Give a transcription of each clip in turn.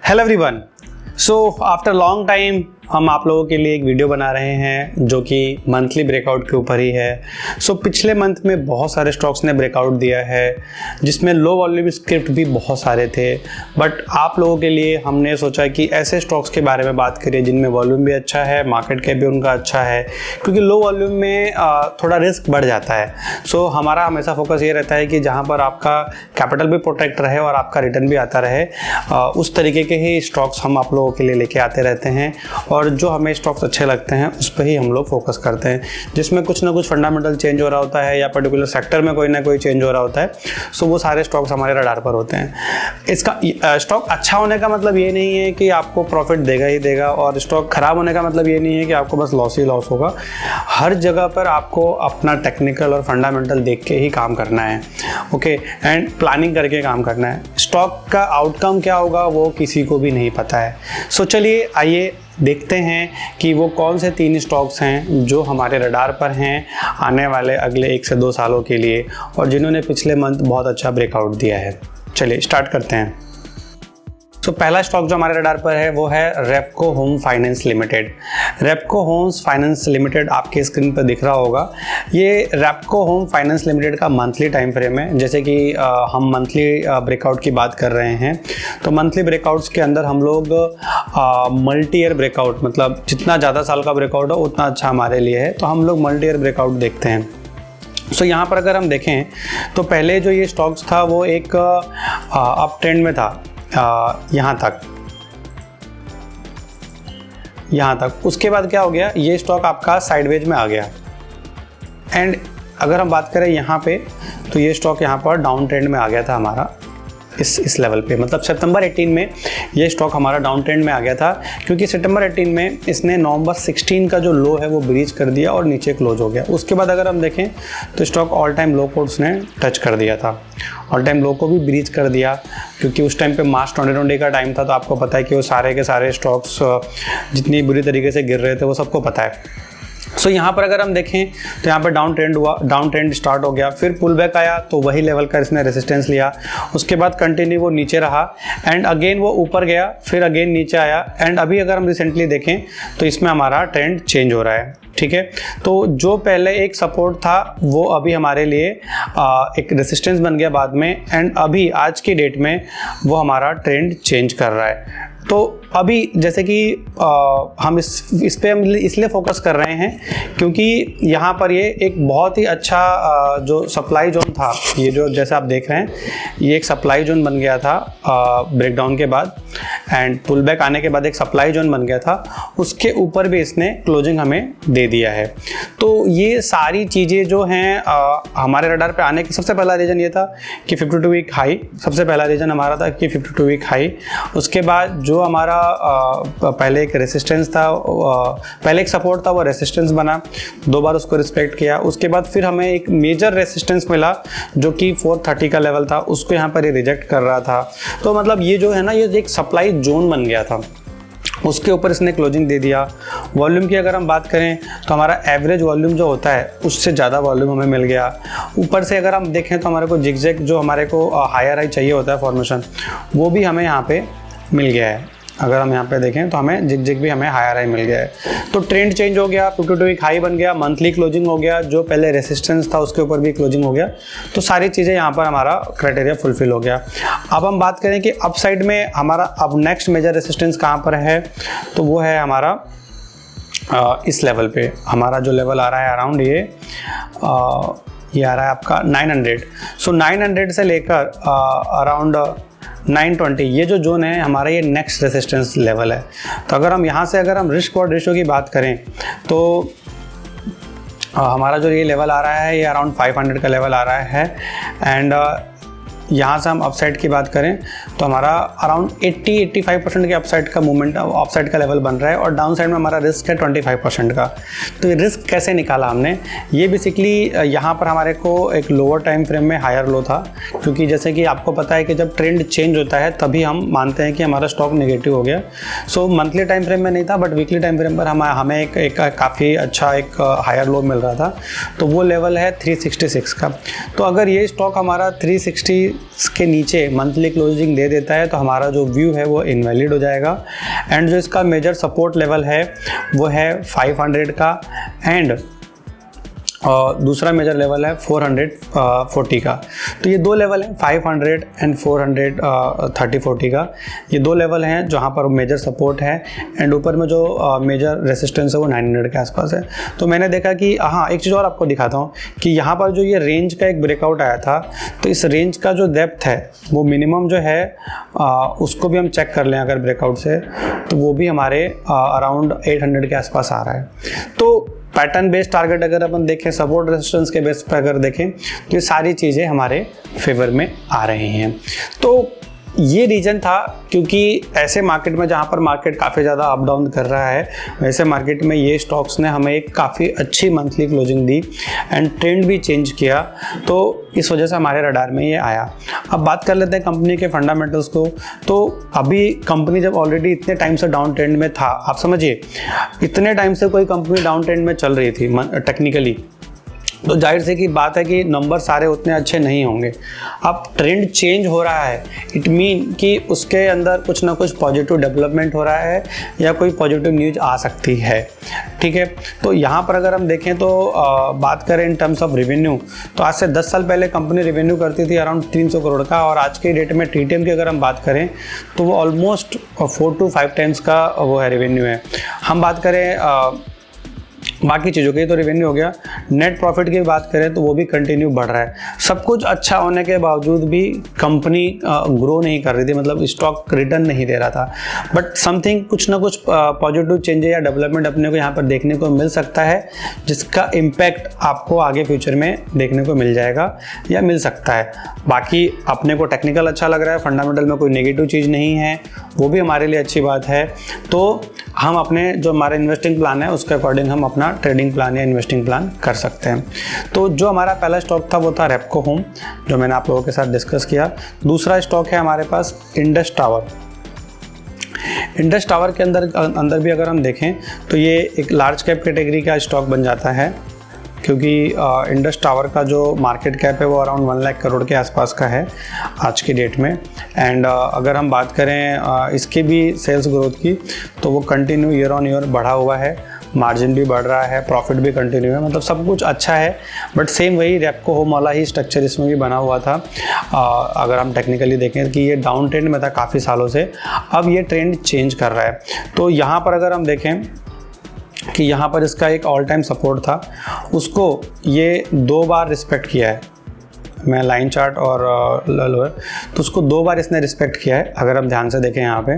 Hello everyone. So after long time हम आप लोगों के लिए एक वीडियो बना रहे हैं जो कि मंथली ब्रेकआउट के ऊपर ही है। सो पिछले मंथ में बहुत सारे स्टॉक्स ने ब्रेकआउट दिया है जिसमें लो वॉल्यूम स्क्रिप्ट भी बहुत सारे थे, बट आप लोगों के लिए हमने सोचा कि ऐसे स्टॉक्स के बारे में बात करिए जिनमें वॉल्यूम भी अच्छा है, मार्केट कैप भी उनका अच्छा है, क्योंकि लो वॉल्यूम में थोड़ा रिस्क बढ़ जाता है। सो हमारा हमेशा फोकस ये रहता है कि जहाँ पर आपका कैपिटल भी प्रोटेक्ट रहे और आपका रिटर्न भी आता रहे, उस तरीके के ही स्टॉक्स हम आप लोगों के लिए लेके आते रहते हैं और जो हमें स्टॉक्स अच्छे लगते हैं उस पर ही हम लोग फोकस करते हैं, जिसमें कुछ ना कुछ फंडामेंटल चेंज हो रहा होता है या पर्टिकुलर सेक्टर में कोई ना कोई चेंज हो रहा होता है। सो वो सारे स्टॉक्स हमारे रडार पर होते हैं। इसका स्टॉक अच्छा होने का मतलब ये नहीं है कि आपको प्रॉफिट देगा ही देगा, और स्टॉक खराब होने का मतलब ये नहीं है कि आपको बस लॉस ही लॉस होगा। हर जगह पर आपको अपना टेक्निकल और फंडामेंटल देख के ही काम करना है, ओके, एंड प्लानिंग करके काम करना है। स्टॉक का आउटकम क्या होगा वो किसी को भी नहीं पता है। सो चलिए आइए देखते हैं कि वो कौन से 3 स्टॉक्स हैं जो हमारे रडार पर हैं आने वाले अगले 1 से 2 सालों के लिए, और जिन्होंने पिछले मंथ बहुत अच्छा ब्रेकआउट दिया है। चलिए स्टार्ट करते हैं। तो पहला स्टॉक जो हमारे रडार पर है वो है Repco home finance limited. Repco homes finance limited आपके स्क्रीन पर दिख रहा होगा। ये रेपको होम फाइनेंस लिमिटेड का मंथली टाइम फ्रेम है। जैसे कि हम मंथली ब्रेकआउट की बात कर रहे हैं, तो मंथली ब्रेकआउट्स के अंदर हम लोग मल्टी ईयर ब्रेकआउट, मतलब जितना ज़्यादा साल का ब्रेकआउट हो उतना अच्छा हमारे लिए है, तो हम लोग मल्टी ईयर ब्रेकआउट देखते हैं। सो यहाँ पर अगर हम देखें तो पहले जो ये स्टॉक्स था वो एक अप ट्रेंड में था यहाँ तक। उसके बाद क्या हो गया, ये स्टॉक आपका साइडवेज में आ गया, एंड अगर हम बात करें यहाँ पे तो ये स्टॉक यहाँ पर डाउन ट्रेंड में आ गया था हमारा इस लेवल पे। मतलब सितंबर 18 में ये स्टॉक हमारा डाउन ट्रेंड में आ गया था, क्योंकि सितंबर 18 में इसने नवंबर 16 का जो लो है वो ब्रीच कर दिया और नीचे क्लोज हो गया। उसके बाद अगर हम देखें तो स्टॉक ऑल टाइम लो को उसने टच कर दिया था, ऑल टाइम लो को भी ब्रीच कर दिया, क्योंकि उस टाइम पे मार्च 2020 का टाइम था। तो आपको पता है कि वो सारे के सारे स्टॉक्स जितनी बुरी तरीके से गिर रहे थे वो सबको पता है। सो यहाँ पर अगर हम देखें तो यहाँ पर डाउन ट्रेंड हुआ, डाउन ट्रेंड स्टार्ट हो गया, फिर पुल बैक आया तो वही लेवल का इसने रेजिस्टेंस लिया, उसके बाद कंटिन्यू वो नीचे रहा, एंड अगेन वो ऊपर गया, फिर अगेन नीचे आया, एंड अभी अगर हम रिसेंटली देखें तो इसमें हमारा ट्रेंड चेंज हो रहा है। ठीक है, तो जो पहले एक सपोर्ट था वो अभी हमारे लिए एक रेजिस्टेंस बन गया बाद में, एंड अभी आज की डेट में वो हमारा ट्रेंड चेंज कर रहा है। तो अभी जैसे कि हम इस पे हम इसलिए फोकस कर रहे हैं क्योंकि यहाँ पर ये एक बहुत ही अच्छा जो सप्लाई जोन था, ये जो जैसे आप देख रहे हैं ये एक सप्लाई जोन बन गया था ब्रेकडाउन के बाद, एंड पुल बैक आने के बाद एक सप्लाई जोन बन गया था, उसके ऊपर भी इसने क्लोजिंग हमें दे दिया है। तो ये सारी चीज़ें जो हैं हमारे रडार पे आने की सबसे पहला रीज़न ये था कि 52 वीक हाई, सबसे पहला रीज़न हमारा था कि 52 वीक हाई। उसके बाद जो हमारा पहले एक रेसिस्टेंस था, पहले एक सपोर्ट था, वो रेसिस्टेंस बना, 2 बार उसको रिस्पेक्ट किया। उसके बाद फिर हमें एक मेजर रेसिस्टेंस मिला जो कि 430 का लेवल था, उसको यहाँ पर ये रिजेक्ट कर रहा था। तो मतलब ये जो है ना, ये एक सप्लाई जोन बन गया था, उसके ऊपर इसने क्लोजिंग दे दिया। वॉल्यूम की अगर हम बात करें तो हमारा एवरेज वॉल्यूम जो होता है उससे ज़्यादा वॉल्यूम हमें मिल गया। ऊपर से अगर हम देखें तो हमारे को जिगजैग जो हमारे को हायर हाई चाहिए होता है फॉर्मेशन, वो भी हमें यहाँ पे मिल गया है। अगर हम यहाँ पे देखें तो हमें जिग भी हमें हायर हाई मिल गया है। तो ट्रेंड चेंज हो गया, 52 वीक हाई बन गया, मंथली क्लोजिंग हो गया, जो पहले रेसिस्टेंस था उसके ऊपर भी क्लोजिंग हो गया। तो सारी चीज़ें यहाँ पर हमारा क्राइटेरिया फुलफिल हो गया। अब हम बात करें कि अप साइड में हमारा अब नेक्स्ट मेजर रेसिस्टेंस कहाँ पर है, तो वो है हमारा इस लेवल पे। हमारा जो लेवल आ रहा है अराउंड ये आ रहा है आपका 900। सो 900 से लेकर अराउंड 920 ये जो जोन है हमारा, ये नेक्स्ट रेजिस्टेंस लेवल है। तो अगर हम यहाँ से अगर हम रिस्क और रेशियो की बात करें तो हमारा जो ये लेवल आ रहा है ये अराउंड 500 का लेवल आ रहा है, एंड यहाँ से हम अपसाइड की बात करें तो हमारा अराउंड 80-85% के अपसाइड का मूवमेंट, अपसाइड का लेवल बन रहा है, और डाउन साइड में हमारा रिस्क है 25% का। तो ये रिस्क कैसे निकाला हमने, ये बेसिकली यहाँ पर हमारे को एक लोअर टाइम फ्रेम में हायर लो था, क्योंकि जैसे कि आपको पता है कि जब ट्रेंड चेंज होता है तभी हम मानते हैं कि हमारा स्टॉक नेगेटिव हो गया। सो मंथली टाइम फ्रेम में नहीं था, बट वीकली टाइम फ्रेम पर हमें एक काफ़ी अच्छा एक हायर लो मिल रहा था। तो वो लेवल है 366 का। तो अगर ये स्टॉक हमारा 360 इसके नीचे मंथली क्लोजिंग दे देता है तो हमारा जो व्यू है वो इनवैलिड हो जाएगा। एंड जो इसका मेजर सपोर्ट लेवल है वो है 500 का, एंड दूसरा मेजर लेवल है 440 का। तो ये दो लेवल हैं, 500 एंड 430-40 का, ये दो लेवल हैं जहाँ पर मेजर सपोर्ट है। एंड ऊपर में जो मेजर रेसिस्टेंस है वो 900 के आसपास है। तो मैंने देखा कि हाँ, एक चीज़ और आपको दिखाता हूँ कि यहाँ पर जो ये रेंज का एक ब्रेकआउट आया था, तो इस रेंज का जो डेप्थ है वो मिनिमम जो है उसको भी हम चेक कर लें अगर ब्रेकआउट से, तो वो भी हमारे अराउंड 800 के आसपास आ रहा है। तो पैटर्न बेस्ड टारगेट अगर अपन देखें, सपोर्ट रेजिस्टेंस के बेस पर अगर देखें, तो ये सारी चीज़ें हमारे फेवर में आ रही हैं। तो ये रीज़न था क्योंकि ऐसे मार्केट में जहाँ पर मार्केट काफ़ी ज़्यादा अप डाउन कर रहा है, वैसे मार्केट में ये स्टॉक्स ने हमें एक काफ़ी अच्छी monthly closing the and trend भी चेंज किया, तो इस वजह से हमारे रडार में ये आया। अब बात कर लेते हैं कंपनी के फंडामेंटल्स को। तो अभी कंपनी जब ऑलरेडी इतने टाइम से डाउन ट्रेंड में था, आप समझिए इतने टाइम से कोई कंपनी डाउन ट्रेंड में चल रही थी टेक्निकली, तो जाहिर से की बात है कि नंबर सारे उतने अच्छे नहीं होंगे। अब ट्रेंड चेंज हो रहा है, इट मीन कि उसके अंदर कुछ ना कुछ पॉजिटिव डेवलपमेंट हो रहा है या कोई पॉजिटिव न्यूज आ सकती है, ठीक है। तो यहाँ पर अगर हम देखें तो बात करें इन टर्म्स ऑफ रेवेन्यू, तो आज से 10 साल पहले कंपनी रेवेन्यू करती थी अराउंड 300 करोड़ का, और आज के डेट में TTM की अगर हम बात करें तो वो ऑलमोस्ट 4 to 5 टाइम्स का वो है रेवेन्यू है। हम बात करें बाकी चीज़ों की, तो रेवेन्यू हो गया। नेट प्रॉफिट की बात करें तो वो भी कंटिन्यू बढ़ रहा है। सब कुछ अच्छा होने के बावजूद भी कंपनी ग्रो नहीं कर रही थी, मतलब स्टॉक रिटर्न नहीं दे रहा था। बट समथिंग, कुछ ना कुछ पॉजिटिव चेंजेस या डेवलपमेंट अपने को यहाँ पर देखने को मिल सकता है, जिसका इम्पैक्ट आपको आगे फ्यूचर में देखने को मिल जाएगा या मिल सकता है। बाकी अपने को टेक्निकल अच्छा लग रहा है, फंडामेंटल में कोई नेगेटिव चीज़ नहीं है, वो भी हमारे लिए अच्छी बात है। तो हम अपने जो हमारा इन्वेस्टिंग प्लान है उसके अकॉर्डिंग हम अपना ट्रेडिंग प्लान या इन्वेस्टिंग प्लान कर सकते हैं। तो जो हमारा पहला स्टॉक था वो था रेपको होम, जो मैंने आप लोगों के साथ डिस्कस किया। दूसरा स्टॉक है हमारे पास इंडस टावर। इंडस टावर के अंदर भी अगर हम देखें तो ये एक लार्ज कैप कैटेगरी का स्टॉक बन जाता है, क्योंकि इंडस टावर का जो मार्केट कैप है वो अराउंड 1 लाख करोड़ के आसपास का है आज की डेट में। एंड अगर हम बात करें इसकी भी सेल्स ग्रोथ की, तो वो कंटिन्यू ईयर ऑन ईयर बढ़ा हुआ है, मार्जिन भी बढ़ रहा है, प्रॉफिट भी कंटिन्यू है, मतलब सब कुछ अच्छा है। बट सेम वही रेपको होम वाला ही स्ट्रक्चर इसमें भी बना हुआ था। अगर हम टेक्निकली देखें कि ये डाउन ट्रेंड में था काफ़ी सालों से, अब ये ट्रेंड चेंज कर रहा है। तो यहाँ पर अगर हम देखें कि यहाँ पर इसका एक ऑल टाइम सपोर्ट था, उसको ये 2 बार रिस्पेक्ट किया है। मैं लाइन चार्ट और लोअर, तो उसको 2 बार इसने रिस्पेक्ट किया है अगर हम ध्यान से देखें यहाँ पे।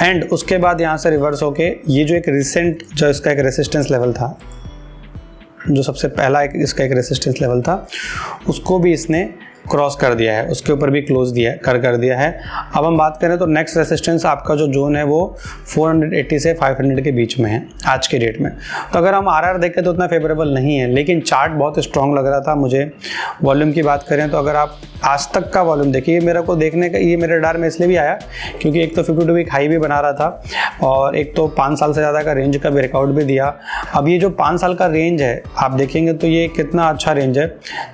एंड उसके बाद यहाँ से रिवर्स होके ये जो एक रिसेंट जो इसका एक रेसिस्टेंस लेवल था, जो सबसे पहला इसका एक रेसिस्टेंस लेवल था, उसको भी इसने क्रॉस कर दिया है, उसके ऊपर भी क्लोज कर दिया है। अब हम बात करें तो नेक्स्ट रेसिस्टेंस आपका जो जोन है वो 480 से 500 के बीच में है आज के डेट में। तो अगर हम RR देखें तो उतना फेवरेबल नहीं है, लेकिन चार्ट बहुत स्ट्रॉन्ग लग रहा था मुझे। वॉल्यूम की बात करें तो अगर आप आज तक का वॉल्यूम देखिए, मेरे को देखने का ये मेरे रडार में इसलिए भी आया क्योंकि एक तो 52 वीक हाई भी बना रहा था, और एक तो 5 साल से ज़्यादा का रेंज का ब्रेकआउट भी दिया। अब ये जो 5 साल का रेंज है आप देखेंगे तो ये कितना अच्छा रेंज है,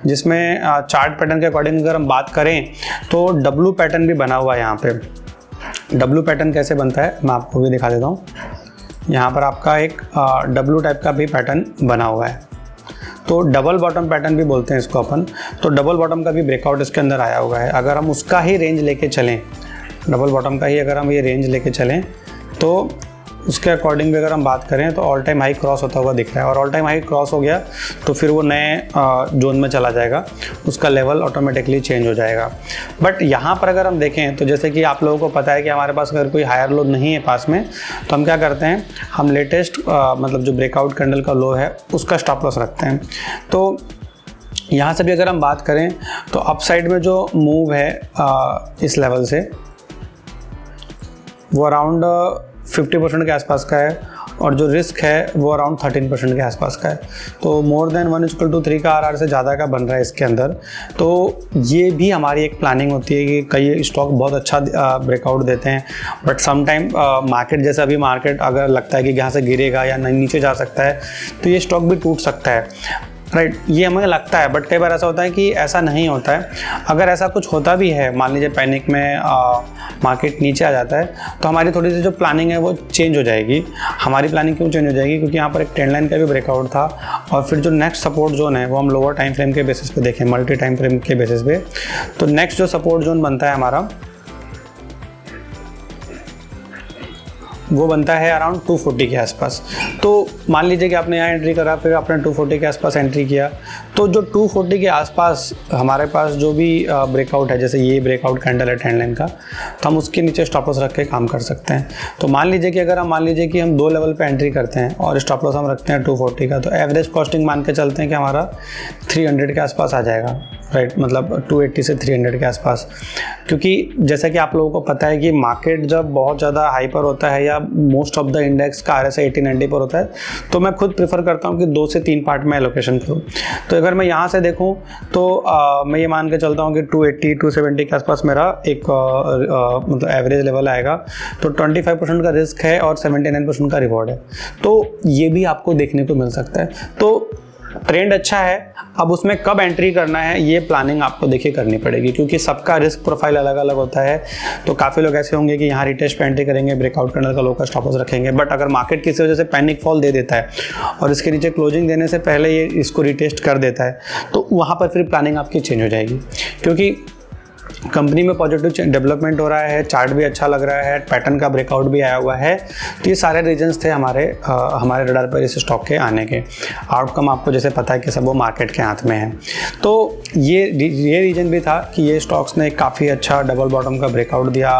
जिसमें चार्ट पैटर्न के अकॉर्डिंग अगर हम बात करें तो W पैटर्न भी बना हुआ है। यहाँ पे W पैटर्न कैसे बनता है मैं आपको भी दिखा देता हूँ। यहाँ पर आपका एक W टाइप का भी पैटर्न बना हुआ है, तो डबल बॉटम पैटर्न भी बोलते हैं इसको अपन। तो डबल बॉटम का भी ब्रेकआउट इसके अंदर आया हुआ है। अगर हम उसका ही रेंज लेके चलें, डबल बॉटम का ही अगर हम ये रेंज लेके चलें, तो उसके अकॉर्डिंग भी अगर हम बात करें तो ऑल टाइम हाई क्रॉस होता हुआ दिख रहा है, और ऑल टाइम हाई क्रॉस हो गया तो फिर वो नए जोन में चला जाएगा, उसका लेवल ऑटोमेटिकली चेंज हो जाएगा। बट यहाँ पर अगर हम देखें तो जैसे कि आप लोगों को पता है कि हमारे पास अगर कोई हायर लो नहीं है पास में, तो हम क्या करते हैं, हम लेटेस्ट मतलब जो ब्रेकआउट कैंडल का लो है उसका स्टॉप लॉस रखते हैं। तो यहाँ से भी अगर हम बात करें तो अपसाइड में जो मूव है इस लेवल से वो अराउंड 50% के आसपास का है, और जो रिस्क है वो अराउंड 13% के आसपास का है। तो मोर देन 1:3 का RR से ज़्यादा का बन रहा है इसके अंदर। तो ये भी हमारी एक प्लानिंग होती है कि कई स्टॉक बहुत अच्छा ब्रेकआउट देते हैं, बट सम टाइम मार्केट जैसा भी मार्केट अगर लगता है कि यहाँ से गिरेगा या नीचे जा सकता है, तो ये स्टॉक भी टूट सकता है। राइट, ये हमें लगता है, बट कई बार ऐसा होता है कि ऐसा नहीं होता है। अगर ऐसा कुछ होता भी है, मान लीजिए पैनिक में मार्केट नीचे आ जाता है, तो हमारी थोड़ी सी जो प्लानिंग है वो चेंज हो जाएगी। हमारी प्लानिंग क्यों चेंज हो जाएगी? क्योंकि यहाँ पर एक ट्रेंड लाइन का भी ब्रेकआउट था, और फिर जो नेक्स्ट सपोर्ट जोन है वो हम लोअर टाइम फ्रेम के बेसिस पे देखें, मल्टी टाइम फ्रेम के बेसिस पे, तो नेक्स्ट जो सपोर्ट जोन बनता है हमारा वो बनता है अराउंड 240 के आसपास। तो मान लीजिए कि आपने यहाँ एंट्री करा, फिर आपने 240 के आसपास एंट्री किया, तो जो 240 के आसपास हमारे पास जो भी ब्रेकआउट है, जैसे ये ब्रेकआउट कैंडल है ट्रेंड लाइन का, तो हम उसके नीचे स्टॉप लॉस रख के काम कर सकते हैं। तो मान लीजिए कि अगर हम दो लेवल पे एंट्री करते हैं और स्टॉप लॉस हम रखते हैं 240 का, तो एवरेज कॉस्टिंग मान के चलते हैं कि हमारा 300 के आसपास आ जाएगा, राइट, मतलब 280 से 300 के आसपास। क्योंकि जैसा कि आप लोगों को पता है कि मार्केट जब बहुत ज़्यादा हाई पर होता है या मोस्ट ऑफ द इंडेक्स का RSI 80-90 पर होता है, तो मैं खुद प्रेफर करता हूँ कि 2 से 3 पार्ट में एलोकेशन करूँ। तो अगर मैं यहाँ से देखूँ तो मैं ये मान के चलता हूँ कि 280-270 के आसपास मेरा एक मतलब एवरेज लेवल आएगा। तो 25% का रिस्क है और 79% का रिवॉर्ड है, तो ये भी आपको देखने को मिल सकता है। तो ट्रेंड अच्छा है, अब उसमें कब एंट्री करना है ये प्लानिंग आपको देखिए करनी पड़ेगी, क्योंकि सबका रिस्क प्रोफाइल अलग अलग होता है। तो काफ़ी लोग ऐसे होंगे कि यहाँ रिटेस्ट पे एंट्री करेंगे, ब्रेकआउट कैंडल का लो का स्टॉप लॉस रखेंगे, बट अगर मार्केट किसी वजह से पैनिक फॉल दे देता है और इसके नीचे क्लोजिंग देने से पहले ये इसको रिटेस्ट कर देता है, तो वहाँ पर फिर प्लानिंग आपकी चेंज हो जाएगी। क्योंकि कंपनी में पॉजिटिव डेवलपमेंट हो रहा है, चार्ट भी अच्छा लग रहा है, पैटर्न का ब्रेकआउट भी आया हुआ है, तो ये सारे रीजंस थे हमारे रडार पर इस स्टॉक के आने के। आउटकम आपको जैसे पता है कि सब वो मार्केट के हाथ में है। तो ये रीजन भी था कि ये स्टॉक्स ने काफ़ी अच्छा डबल बॉटम का ब्रेकआउट दिया।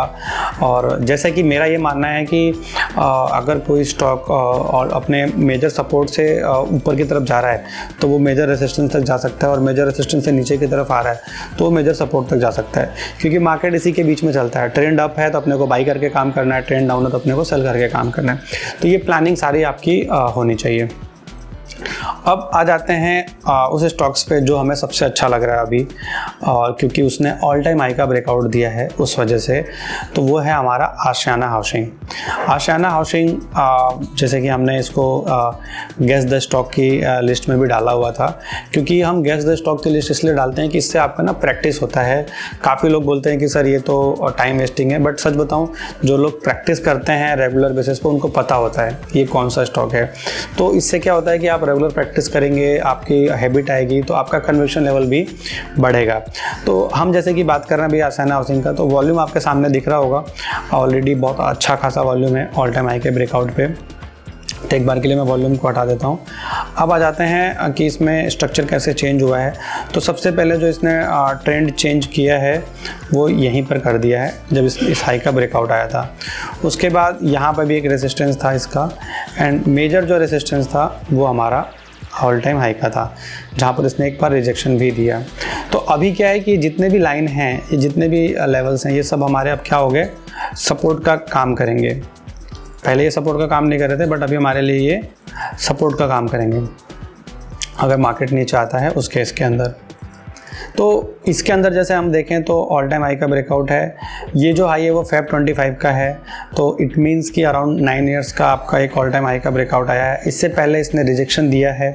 और जैसे कि मेरा ये मानना है कि अगर कोई स्टॉक और अपने मेजर सपोर्ट से ऊपर की तरफ जा रहा है तो वो मेजर रेजिस्टेंस तक जा सकता है, और मेजर रेजिस्टेंस से नीचे की तरफ आ रहा है तो वो मेजर सपोर्ट तक जा सकता है, क्योंकि मार्केट इसी के बीच में चलता है। ट्रेंड अप है तो अपने को बाई करके काम करना है, ट्रेंड डाउन है तो अपने को सेल करके काम करना है। तो ये प्लानिंग सारी आपकी होनी चाहिए। अब आ जाते हैं उस स्टॉक्स पे जो हमें सबसे अच्छा लग रहा है अभी, और क्योंकि उसने ऑल टाइम हाई का ब्रेकआउट दिया है उस वजह से, तो वो है हमारा आशियाना हाउसिंग। आशियाना हाउसिंग जैसे कि हमने इसको गेस द स्टॉक की लिस्ट में भी डाला हुआ था, क्योंकि हम गेस द स्टॉक की लिस्ट इसलिए डालते हैं कि इससे आपका ना प्रैक्टिस होता है। काफ़ी लोग बोलते हैं कि सर ये तो टाइम वेस्टिंग है, बट सच बताऊँ, जो लोग प्रैक्टिस करते हैं रेगुलर बेसिस पर उनको पता होता है ये कौन सा स्टॉक है। तो इससे क्या होता है कि आप रेगुलर प्रैक्टिस करेंगे, आपकी हैबिट आएगी, तो आपका कन्विक्शन लेवल भी बढ़ेगा। तो हम जैसे कि बात कर रहे हैं अभी आशियाना हाउसिंग का, तो वॉल्यूम आपके सामने दिख रहा होगा, ऑलरेडी बहुत अच्छा खासा वॉल्यूम है ऑल टाइम हाई के ब्रेकआउट पे। तो एक बार के लिए मैं वॉल्यूम को हटा देता हूँ। अब आ जाते हैं कि इसमें स्ट्रक्चर कैसे चेंज हुआ है। तो सबसे पहले जो इसने ट्रेंड चेंज किया है वो यहीं पर कर दिया है जब इस हाई का ब्रेकआउट आया था। उसके बाद यहाँ पर भी एक रेजिस्टेंस था इसका, एंड मेजर जो रेजिस्टेंस था वो हमारा ऑल टाइम हाई का था, जहाँ पर इसने एक बार रिजेक्शन भी दिया। तो अभी क्या है कि जितने भी लाइन हैं, ये जितने भी लेवल्स हैं, ये सब हमारे अब क्या हो गए, सपोर्ट का काम करेंगे। पहले ये सपोर्ट का काम नहीं कर रहे थे, बट अभी हमारे लिए ये सपोर्ट का काम करेंगे अगर मार्केट नीचे आता है उस केस के अंदर। तो इसके अंदर जैसे हम देखें तो ऑल टाइम हाई का ब्रेकआउट है। ये जो हाई है वो Feb 25 का है, तो इट मीन्स कि अराउंड 9 ईयर्स का आपका एक ऑल टाइम हाई का ब्रेकआउट आया है। इससे पहले इसने रिजेक्शन दिया है।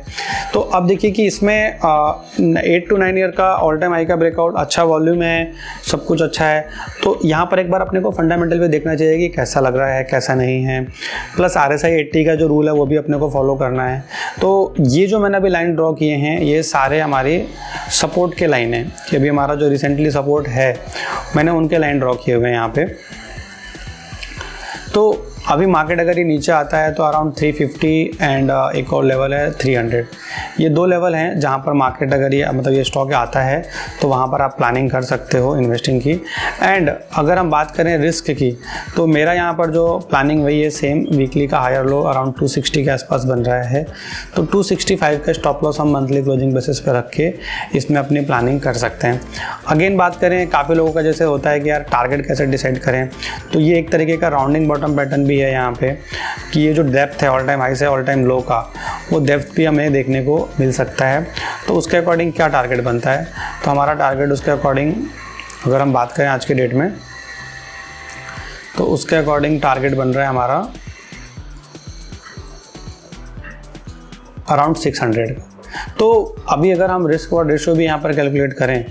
तो अब देखिए कि इसमें 8 to 9 ईयर का ऑल टाइम हाई का ब्रेकआउट, अच्छा वॉल्यूम है, सब कुछ अच्छा है। तो यहाँ पर एक बार अपने को फंडामेंटल पे देखना चाहिए कि कैसा लग रहा है, कैसा नहीं है। प्लस RSI 80 का जो रूल है वो भी अपने को फॉलो करना है। तो ये जो मैंने अभी लाइन ड्रॉ किए हैं ये सारे हमारे सपोर्ट के लाइन है, कि अभी हमारा जो रिसेंटली सपोर्ट है मैंने उनके लाइन ड्रॉ किए हुए हैं यहाँ पे। तो अभी मार्केट अगर ये नीचे आता है तो अराउंड 350 एंड एक और लेवल है 300। ये दो लेवल हैं जहाँ पर मार्केट अगर ये मतलब ये स्टॉक आता है तो वहाँ पर आप प्लानिंग कर सकते हो इन्वेस्टिंग की। एंड अगर हम बात करें रिस्क की, तो मेरा यहाँ पर जो प्लानिंग वही है सेम, वीकली का हायर लो अराउंड 260 के आसपास बन रहा है। तो 265 का स्टॉप लॉस हम मंथली क्लोजिंग बेसिस पे रख के इसमें अपनी प्लानिंग कर सकते हैं। अगेन बात करें, काफ़ी लोगों का जैसे होता है कि यार टारगेट कैसे डिसाइड करें, तो ये एक तरीके का राउंडिंग बॉटम पैटर्न भी है यहाँ पे, कि ये जो डेप्थ है ऑल टाइम हाई से ऑल टाइम लो का, वो डेप्थ भी हमें देखने को मिल सकता है। तो उसके अकॉर्डिंग क्या टारगेट बनता है, तो हमारा टारगेट उसके अकॉर्डिंग अगर हम बात करें आज के डेट में, तो उसके अकॉर्डिंग टारगेट बन रहा है हमारा अराउंड 600। तो अभी अगर हम रिस्क और रेशियो भी यहाँ पर कैलकुलेट करें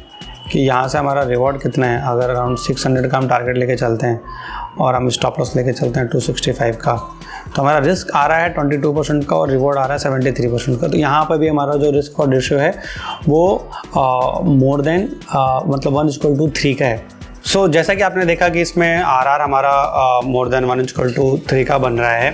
कि यहाँ से हमारा रिवॉर्ड कितना है, अगर अराउंड 600 का हम टारगेट लेके चलते हैं और हम स्टॉप लॉस लेके चलते हैं 265 का, तो हमारा रिस्क आ रहा है 22% का और रिवॉर्ड आ रहा है 73% का। तो यहाँ पर भी हमारा जो रिस्क और रेशियो है वो मोर देन मतलब 1:3 का है। सो जैसा कि आपने देखा कि इसमें आरआर हमारा मोर देन 1:3 का बन रहा है।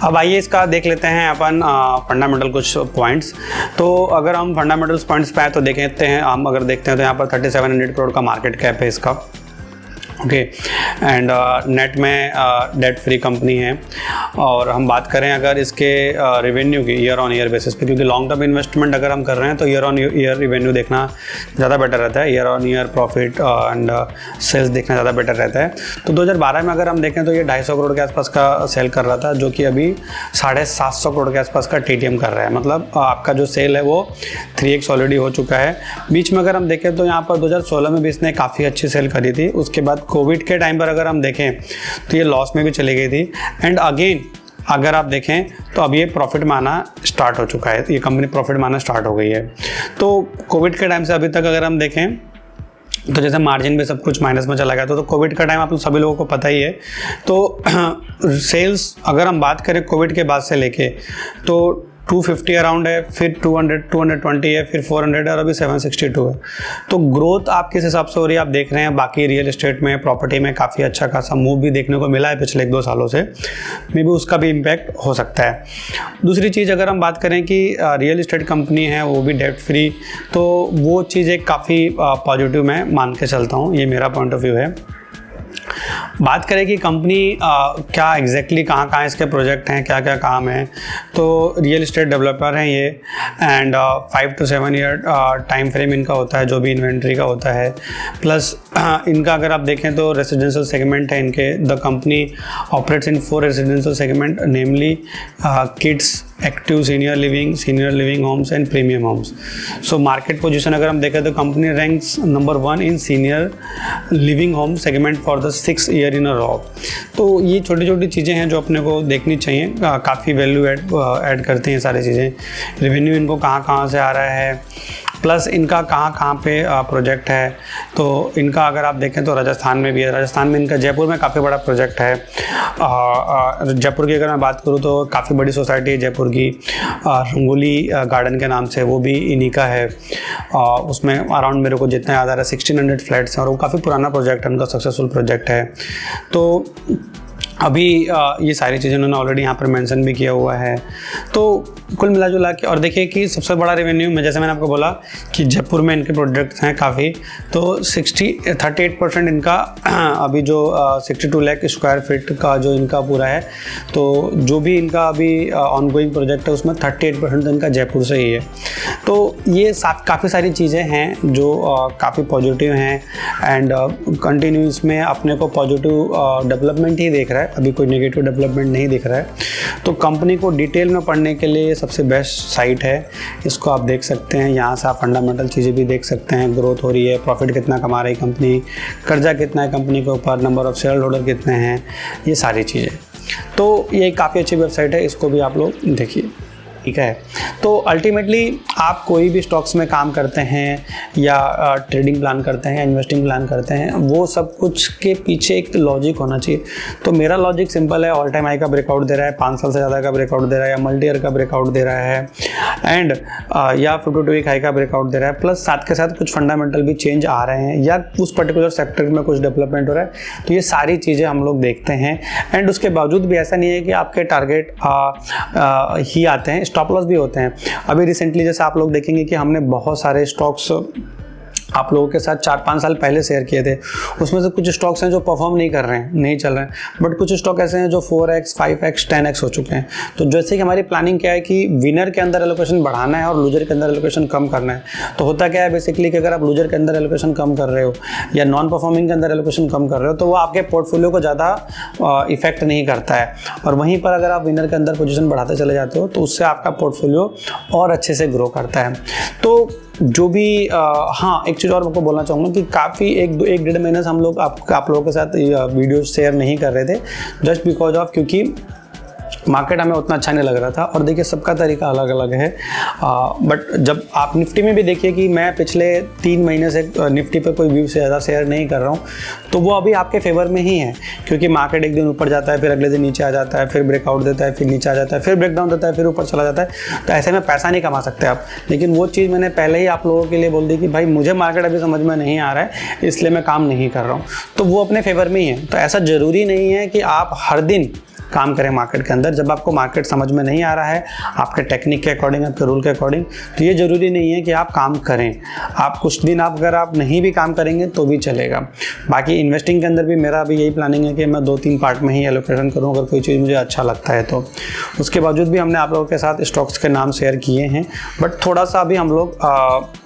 अब आइए इसका देख लेते हैं अपन फंडामेंटल कुछ पॉइंट्स। तो अगर हम फंडामेंटल्स पॉइंट्स पे आए तो देखते हैं, हम अगर देखते हैं तो यहाँ पर 3700 करोड़ का मार्केट कैप है इसका, ओके। एंड नेट में डेट फ्री कंपनी है। और हम बात करें अगर इसके रेवेन्यू की ईयर ऑन ईयर बेसिस पे, क्योंकि लॉन्ग टर्म इन्वेस्टमेंट अगर हम कर रहे हैं तो ईयर ऑन ईयर रेवेन्यू देखना ज़्यादा बेटर रहता है, year on year profit and sales देखना ज़्यादा बेटर रहता है। तो 2012 में अगर हम देखें तो ये 250 करोड़ के आसपास का सेल कर रहा था, जो कि अभी 750 करोड़ के आसपास का TTM कर रहा है। मतलब आपका जो सेल है वो 3x ऑलरेडी हो चुका है। बीच में अगर हम देखें तो यहाँ पर 2016 में भी इसने काफ़ी अच्छी सेल करी थी। उसके बाद कोविड के टाइम पर अगर हम देखें तो ये लॉस में भी चली गई थी। एंड अगेन अगर आप देखें तो अब ये प्रॉफिट में आना स्टार्ट हो चुका है, ये कंपनी प्रॉफिट में आना स्टार्ट हो गई है। तो कोविड के टाइम से अभी तक अगर हम देखें तो जैसे मार्जिन में सब कुछ माइनस में चला गया, तो कोविड का टाइम आप लोग सभी लोगों को पता ही है। तो सेल्स अगर हम बात करें कोविड के बाद से लेके तो 250 अराउंड है, फिर 220 है, फिर 400 है और अभी 762 है। तो ग्रोथ आप किस हिसाब से हो रही है आप देख रहे हैं। बाकी रियल एस्टेट में, प्रॉपर्टी में काफ़ी अच्छा खासा मूव भी देखने को मिला है पिछले 1-2 सालों से, मे बी उसका भी इम्पैक्ट हो सकता है। दूसरी चीज़ अगर हम बात करें कि रियल एस्टेट कंपनी है वो भी डेट फ्री, तो वो चीज़ एक काफ़ी पॉजिटिव मैं मान के चलता हूँ, ये मेरा पॉइंट ऑफ व्यू है। बात करें कि कंपनी क्या एग्जैक्टली कहाँ इसके प्रोजेक्ट हैं, क्या क्या काम है, तो रियल एस्टेट डेवलपर हैं ये। And 5 to 7 year time frame इनका होता है जो भी इन्वेंट्री का होता है। प्लस इनका अगर आप देखें तो रेजिडेंशियल सेगमेंट है इनके। The company operates in 4 residential segment, namely kids, active, senior living homes and premium homes. So market position अगर हम देखें तो company ranks number 1 in senior living home segment for the 6th year in a row. तो ये छोटी छोटी चीज़ें हैं जो अपने को देखनी चाहिए, काफ़ी वैल्यू ऐड करती हैं सारी चीज़ें। रेवेन्यू इनको कहाँ से आ रहा है, प्लस इनका कहाँ पे प्रोजेक्ट है। तो इनका अगर आप देखें तो राजस्थान में भी है, राजस्थान में इनका जयपुर में काफ़ी बड़ा प्रोजेक्ट है। जयपुर की अगर मैं बात करूँ तो काफ़ी बड़ी सोसाइटी है जयपुर की, रंगोली गार्डन के नाम से, वो भी इन्हीं का है। उसमें अराउंड मेरे को जितना याद आ रहा है 1600 फ्लैट्स हैं और वो काफ़ी पुराना प्रोजेक्ट है, उनका सक्सेसफुल प्रोजेक्ट है। तो अभी ये सारी चीज़ें उन्होंने ऑलरेडी यहाँ पर मेंशन भी किया हुआ है। तो कुल मिला जुला के, और देखिए कि सबसे बड़ा रेवेन्यू में, जैसे मैंने आपको बोला कि जयपुर में इनके प्रोजेक्ट्स हैं काफ़ी, तो 38% इनका अभी जो 62 लाख स्क्वायर फीट का जो इनका पूरा है, तो जो भी इनका अभी ऑनगोइंग प्रोजेक्ट है उसमें 38% इनका जयपुर से ही है। तो ये काफ़ी सारी चीज़ें हैं जो काफ़ी पॉजिटिव हैं एंड कंटिन्यू इसमें अपने को पॉजिटिव डेवलपमेंट ही देख रहा है, अभी कोई नेगेटिव डेवलपमेंट नहीं दिख रहा है। तो कंपनी को डिटेल में पढ़ने के लिए सबसे बेस्ट साइट है, इसको आप देख सकते हैं। यहाँ से आप फंडामेंटल चीज़ें भी देख सकते हैं, ग्रोथ हो रही है, प्रॉफिट कितना कमा रही है कंपनी, कर्जा कितना है कंपनी के ऊपर, नंबर ऑफ शेयर होल्डर कितने हैं, ये सारी चीज़ें। तो ये काफ़ी अच्छी वेबसाइट है, इसको भी आप लोग देखिए, ठीक है। तो अल्टीमेटली आप कोई भी स्टॉक्स में काम करते हैं या ट्रेडिंग प्लान करते हैं, इन्वेस्टिंग प्लान करते हैं, वो सब कुछ के पीछे एक लॉजिक होना चाहिए। तो मेरा लॉजिक सिंपल है, ऑल टाइम हाई का ब्रेकआउट दे रहा है, 5 साल से ज़्यादा का ब्रेकआउट दे रहा है, या मल्टी ईयर का ब्रेकआउट दे रहा है, एंड या 52 वीक हाई का ब्रेकआउट दे रहा है, प्लस साथ के साथ कुछ फंडामेंटल भी चेंज आ रहे हैं या उस पर्टिकुलर सेक्टर में कुछ डेवलपमेंट हो रहा है। तो ये सारी चीज़ें हम लोग देखते हैं। एंड उसके बावजूद भी ऐसा नहीं है कि आपके टारगेट ही आते हैं, स्टॉप लॉस भी होते हैं। अभी रिसेंटली जैसे आप लोग देखेंगे कि हमने बहुत सारे स्टॉक्स आप लोगों के साथ 4-5 साल पहले शेयर किए थे, उसमें से कुछ स्टॉक्स हैं जो परफॉर्म नहीं कर रहे हैं, नहीं चल रहे हैं, बट कुछ स्टॉक ऐसे हैं जो 4x, 5x, 10x हो चुके हैं। तो जैसे कि हमारी प्लानिंग क्या है कि विनर के अंदर एलोकेशन बढ़ाना है और लूजर के अंदर एलोकेशन कम करना है। तो होता क्या है बेसिकली कि अगर आप लूजर के अंदर एलोकेशन कम कर रहे हो या नॉन परफॉर्मिंग के अंदर एलोकेशन कम कर रहे हो तो वो आपके पोर्टफोलियो को ज़्यादा इफेक्ट नहीं करता है, और वहीं पर अगर आप विनर के अंदर पोजीशन बढ़ाते चले जाते हो तो उससे आपका पोर्टफोलियो और अच्छे से ग्रो करता है। तो जो भी हाँ, एक चीज़ और आपको बोलना चाहूँगा कि काफ़ी 1-1.5 महीने से हम लोग आप लोगों के साथ वीडियो शेयर नहीं कर रहे थे, जस्ट बिकॉज ऑफ क्योंकि मार्केट हमें उतना अच्छा नहीं लग रहा था। और देखिए सबका तरीका अलग अलग है, बट जब आप निफ्टी में भी देखिए कि मैं पिछले 3 महीने से निफ्टी पे कोई व्यू से ज़्यादा शेयर नहीं कर रहा हूँ, तो वो अभी आपके फेवर में ही है, क्योंकि मार्केट एक दिन ऊपर जाता है, फिर अगले दिन नीचे आ जाता है, फिर ब्रेकआउट देता है, फिर नीचे आ जाता है, फिर ब्रेकडाउन देता है, फिर ऊपर चला जाता है। तो ऐसे में पैसा नहीं कमा सकते आप। लेकिन वो चीज़ मैंने पहले ही आप लोगों के लिए बोल दी कि भाई मुझे मार्केट अभी समझ में नहीं आ रहा है, इसलिए मैं काम नहीं कर रहा हूँ, तो वो अपने फेवर में ही है। तो ऐसा ज़रूरी नहीं है कि आप हर दिन काम करें मार्केट के अंदर। जब आपको मार्केट समझ में नहीं आ रहा है आपके टेक्निक के अकॉर्डिंग, आपके रूल के अकॉर्डिंग, तो ये ज़रूरी नहीं है कि आप काम करें। आप कुछ दिन अगर आप नहीं भी काम करेंगे तो भी चलेगा। बाकी इन्वेस्टिंग के अंदर भी मेरा अभी यही प्लानिंग है कि मैं 2-3 पार्ट में ही एलोकेशन करूँ अगर कोई चीज़ मुझे अच्छा लगता है तो। उसके बावजूद भी हमने आप लोगों के साथ स्टॉक्स के नाम शेयर किए हैं, बट थोड़ा सा अभी हम लोग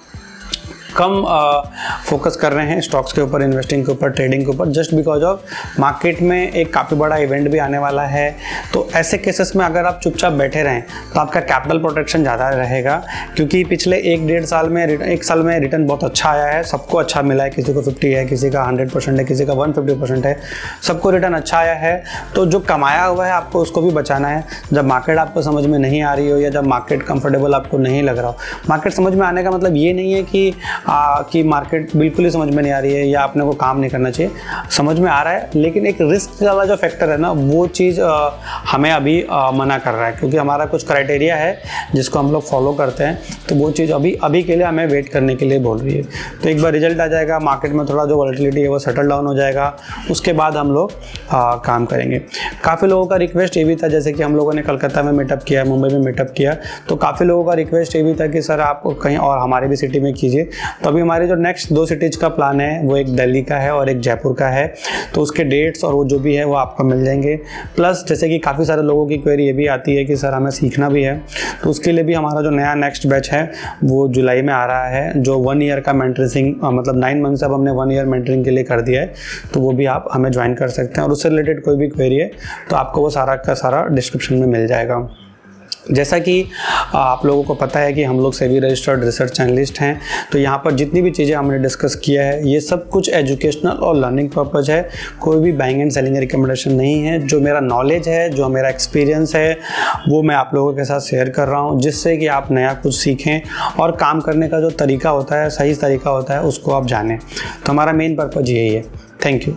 कम फोकस कर रहे हैं स्टॉक्स के ऊपर, इन्वेस्टिंग के ऊपर, ट्रेडिंग के ऊपर, जस्ट बिकॉज ऑफ मार्केट में एक काफ़ी बड़ा इवेंट भी आने वाला है। तो ऐसे केसेस में अगर आप चुपचाप बैठे रहें तो आपका कैपिटल प्रोटेक्शन ज़्यादा रहेगा, क्योंकि पिछले 1-1.5 साल में एक साल में रिटर्न बहुत अच्छा आया है, सबको अच्छा मिला है, किसी को 50 है, किसी का 100% है, किसी का 150% है, सबको रिटर्न अच्छा आया है। तो जो कमाया हुआ है आपको उसको भी बचाना है। जब मार्केट आपको समझ में नहीं आ रही हो या जब मार्केट कंफर्टेबल आपको नहीं लग रहा हो, मार्केट समझ में आने का मतलब ये नहीं है कि मार्केट बिल्कुल ही समझ में नहीं आ रही है या आपने को काम नहीं करना चाहिए, समझ में आ रहा है, लेकिन एक रिस्क वाला जो फैक्टर है ना, वो चीज़ हमें अभी मना कर रहा है, क्योंकि हमारा कुछ क्राइटेरिया है जिसको हम लोग फॉलो करते हैं। तो वो चीज़ अभी के लिए हमें वेट करने के लिए बोल रही है। तो एक बार रिजल्ट आ जाएगा, मार्केट में थोड़ा जो वॉलेटिलिटी है वो सेटल डाउन हो जाएगा, उसके बाद हम लोग काम करेंगे। काफ़ी लोगों का रिक्वेस्ट ये भी था, जैसे कि हम लोगों ने कलकत्ता में मीटअप किया, मुंबई में मीटअप किया, तो काफ़ी लोगों का रिक्वेस्ट ये भी था कि सर आप कहीं और हमारे भी सिटी में कीजिए। तो अभी हमारे जो नेक्स्ट 2 सिटीज़ का प्लान है वो एक दिल्ली का है और एक जयपुर का है, तो उसके डेट्स और वो जो भी है वो आपको मिल जाएंगे। प्लस जैसे कि काफ़ी सारे लोगों की क्वेरी ये भी आती है कि सर हमें सीखना भी है, तो उसके लिए भी हमारा जो नया नेक्स्ट बैच है वो जुलाई में आ रहा है, जो 1 ईयर का मेंटरिंग, मतलब 9 मंथ से अब हमने 1 ईयर मेंटरिंग के लिए कर दिया है। तो वो भी आप हमें ज्वाइन कर सकते हैं, और उससे रिलेटेड कोई भी क्वेरी है तो आपको वो सारा का सारा डिस्क्रिप्शन में मिल जाएगा। जैसा कि आप लोगों को पता है कि हम लोग सेबी रजिस्टर्ड रिसर्च एनालिस्ट हैं, तो यहाँ पर जितनी भी चीज़ें हमने डिस्कस किया है ये सब कुछ एजुकेशनल और लर्निंग पर्पज़ है, कोई भी बाइंग एंड सेलिंग रिकमेंडेशन नहीं है। जो मेरा नॉलेज है, जो मेरा एक्सपीरियंस है, वो मैं आप लोगों के साथ शेयर कर रहा हूँ, जिससे कि आप नया कुछ सीखें और काम करने का जो तरीका होता है, सही तरीका होता है, उसको आप जानें। तो हमारा मेन पर्पज़ यही है। Thank you.